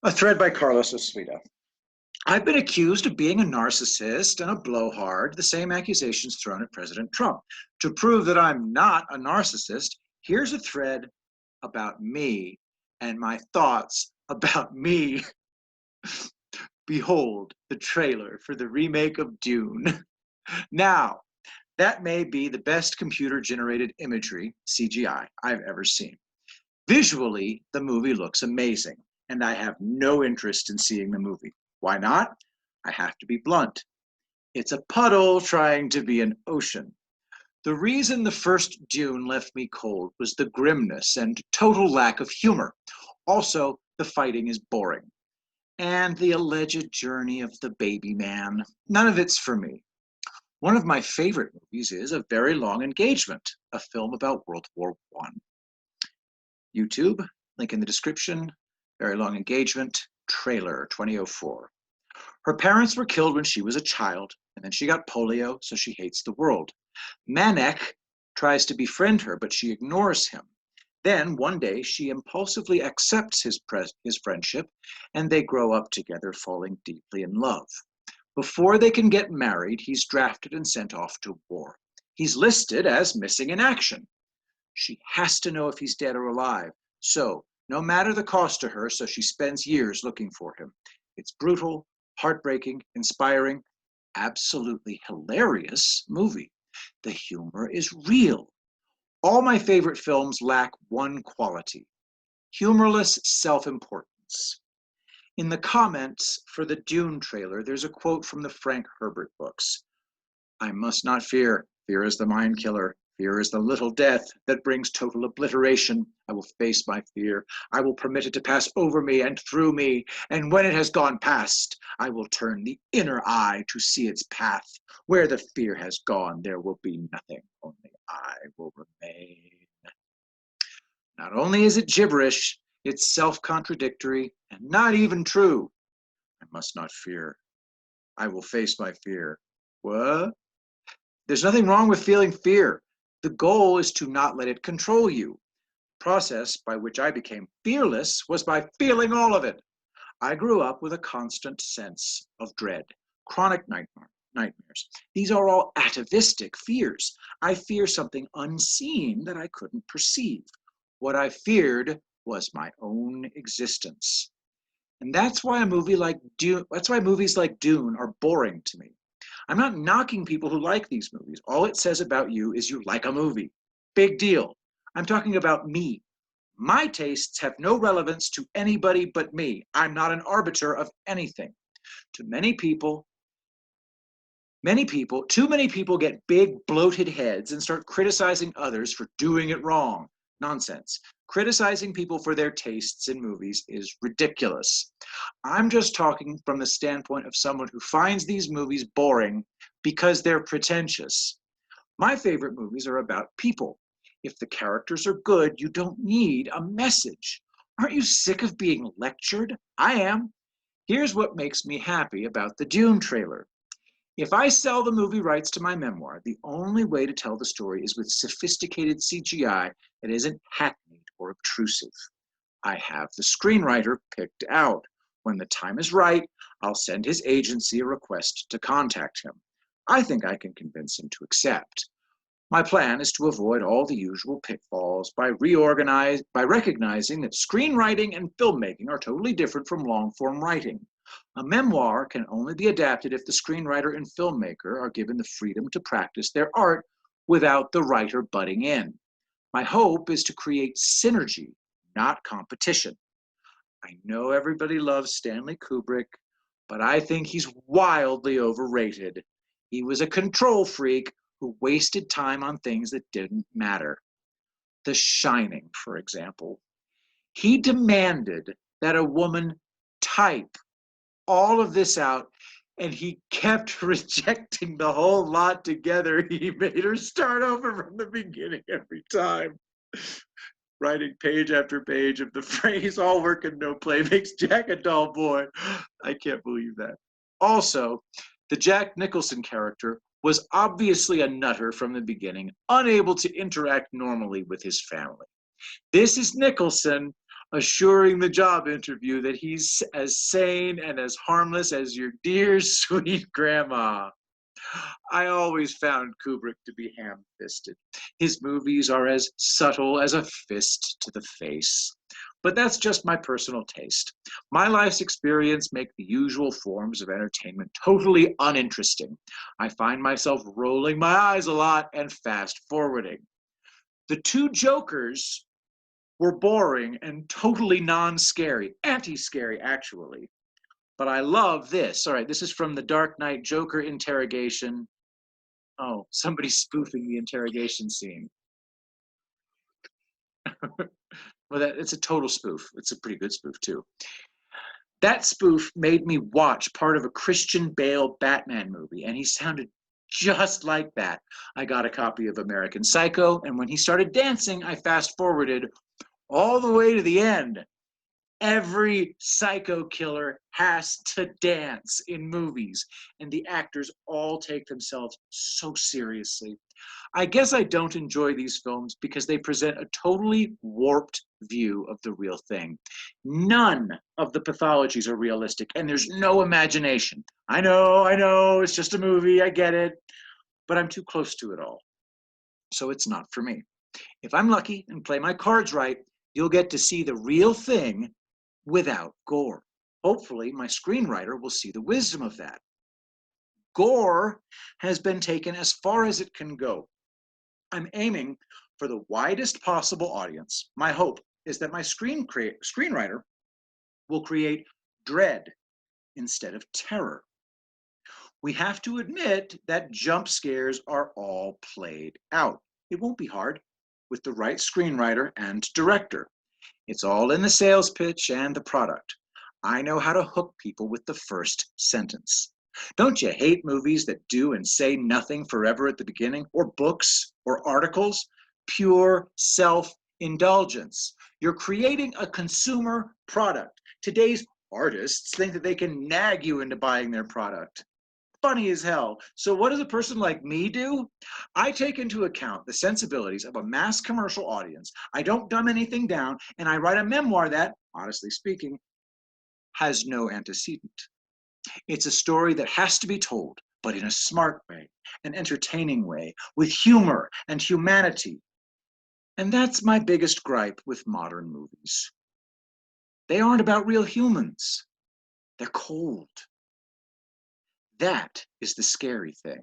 A thread by Carlos Oswita. I've been accused of being a narcissist and a blowhard, the same accusations thrown at President Trump. To prove that I'm not a narcissist, here's a thread about me and my thoughts about me. Behold the trailer for the remake of Dune. Now, that may be the best computer generated imagery, CGI, I've ever seen. Visually, the movie looks amazing, and I have no interest in seeing the movie. Why not? I have to be blunt. It's a puddle trying to be an ocean. The reason the first Dune left me cold was the grimness and total lack of humor. Also, the fighting is boring. And the alleged journey of the baby man. None of it's for me. One of my favorite movies is A Very Long Engagement, a film about World War I. YouTube, link in the description, Very Long Engagement, trailer 2004. Her parents were killed when she was a child, and then she got polio, so she hates the world. Manek tries to befriend her, but she ignores him. Then, one day, she impulsively accepts his friendship, and they grow up together, falling deeply in love. Before they can get married, he's drafted and sent off to war. He's listed as missing in action. She has to know if he's dead or alive. So, no matter the cost to her, so she spends years looking for him. It's brutal, heartbreaking, inspiring, absolutely hilarious movie. The humor is real. All my favorite films lack one quality: humorless self-importance. In the comments for the Dune trailer, there's a quote from the Frank Herbert books. I must not fear. Fear is the mind killer. Fear is the little death that brings total obliteration. I will face my fear. I will permit it to pass over me and through me. And when it has gone past, I will turn the inner eye to see its path. Where the fear has gone, there will be nothing. Only I will remain. Not only is it gibberish, it's self-contradictory and not even true. I must not fear. I will face my fear. What? There's nothing wrong with feeling fear. The goal is to not let it control you. The process by which I became fearless was by feeling all of it. I grew up with a constant sense of dread, chronic nightmares. These are all atavistic fears. I fear something unseen that I couldn't perceive. What I feared was my own existence. And that's why movies like Dune are boring to me. I'm not knocking people who like these movies. All it says about you is you like a movie. Big deal. I'm talking about me. My tastes have no relevance to anybody but me. I'm not an arbiter of anything. To too many people get big bloated heads and start criticizing others for doing it wrong. Nonsense. Criticizing people for their tastes in movies is ridiculous. I'm just talking from the standpoint of someone who finds these movies boring because they're pretentious. My favorite movies are about people. If the characters are good, you don't need a message. Aren't you sick of being lectured? I am. Here's what makes me happy about the Dune trailer. If I sell the movie rights to my memoir, the only way to tell the story is with sophisticated CGI that isn't hackneyed or obtrusive. I have the screenwriter picked out. When the time is right, I'll send his agency a request to contact him. I think I can convince him to accept. My plan is to avoid all the usual pitfalls by recognizing that screenwriting and filmmaking are totally different from long-form writing. A memoir can only be adapted if the screenwriter and filmmaker are given the freedom to practice their art without the writer butting in. My hope is to create synergy, not competition. I know everybody loves Stanley Kubrick, but I think he's wildly overrated. He was a control freak who wasted time on things that didn't matter. The Shining, for example. He demanded that a woman type all of this out, and he kept rejecting the whole lot together. He made her start over from the beginning every time, writing page after page of the phrase, all work and no play makes Jack a dull boy. I can't believe that. Also, the Jack Nicholson character was obviously a nutter from the beginning, unable to interact normally with his family. This is Nicholson. assuring the job interview that he's as sane and as harmless as your dear sweet grandma. I always found Kubrick to be ham-fisted. His movies are as subtle as a fist to the face. But that's just my personal taste. My life's experience make the usual forms of entertainment totally uninteresting. I find myself rolling my eyes a lot and fast forwarding. The two Jokers were boring and totally non-scary, anti-scary actually. But I love this. All right, this is from the Dark Knight Joker interrogation. Oh, somebody's spoofing the interrogation scene. Well, it's a total spoof. It's a pretty good spoof, too. That spoof made me watch part of a Christian Bale Batman movie, and he sounded just like that. I got a copy of American Psycho, and when he started dancing, I fast forwarded all the way to the end. Every psycho killer has to dance in movies, and the actors all take themselves so seriously. I guess I don't enjoy these films because they present a totally warped view of the real thing. None of the pathologies are realistic, and there's no imagination. I know, it's just a movie, I get it, but I'm too close to it all. So it's not for me. If I'm lucky and play my cards right, you'll get to see the real thing without gore. Hopefully, my screenwriter will see the wisdom of that. Gore has been taken as far as it can go. I'm aiming for the widest possible audience. My hope is that my screenwriter will create dread instead of terror. We have to admit that jump scares are all played out. It won't be hard with the right screenwriter and director. It's all in the sales pitch and the product. I know how to hook people with the first sentence. Don't you hate movies that do and say nothing forever at the beginning, or books or articles? Pure self-indulgence. You're creating a consumer product. Today's artists think that they can nag you into buying their product. Funny as hell. So what does a person like me do? I take into account the sensibilities of a mass commercial audience. I don't dumb anything down, and I write a memoir that, honestly speaking, has no antecedent. It's a story that has to be told, but in a smart way, an entertaining way, with humor and humanity. And that's my biggest gripe with modern movies. They aren't about real humans. They're cold. That is the scary thing.